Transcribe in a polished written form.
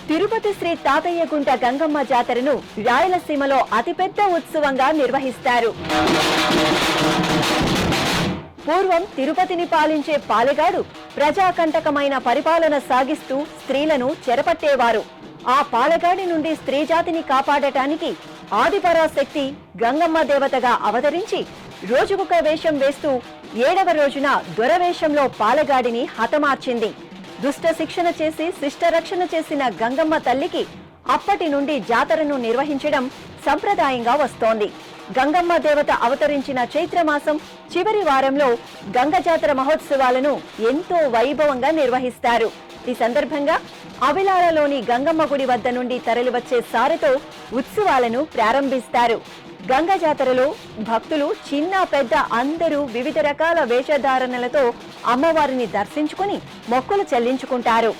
తిరుపతి శ్రీ తాతయ్యగుంట గంగమ్మ జాతరను రాయలసీమలో అతిపెద్ద ఉత్సవంగా నిర్వహిస్తారు. పూర్వం తిరుపతిని పాలించే పాలెగాడు ప్రజాకంటకమైన పరిపాలన సాగిస్తూ స్త్రీలను చెరపట్టేవారు. ఆ పాలెగాడి నుండి స్త్రీ జాతిని కాపాడటానికి ఆదిపరాశక్తి గంగమ్మ దేవతగా అవతరించి రోజుకొక వేషం వేస్తూ 7వ రోజున దొరవేషంలో పాలెగాడిని హతమార్చింది. దుష్ట శిక్షణ చేసి శిష్ట రక్షణ చేసిన గంగమ్మ తల్లికి అప్పటి నుండి జాతరను నిర్వహించడం సంప్రదాయంగా వస్తోంది. గంగమ్మ దేవత అవతరించిన చైత్రమాసం చివరి వారంలో గంగ జాతర మహోత్సవాలను ఎంతో వైభవంగా నిర్వహిస్తారు. ఈ సందర్భంగా అవిలాలలోని గంగమ్మ గుడి వద్ద నుండి తరలివచ్చే సారెతో ఉత్సవాలను ప్రారంభిస్తారు. గంగ జాతరలో భక్తులు చిన్న పెద్ద అందరూ వివిధ రకాల వేషధారణలతో అమ్మవారిని దర్శించుకుని మొక్కులు చెల్లించుకుంటారు.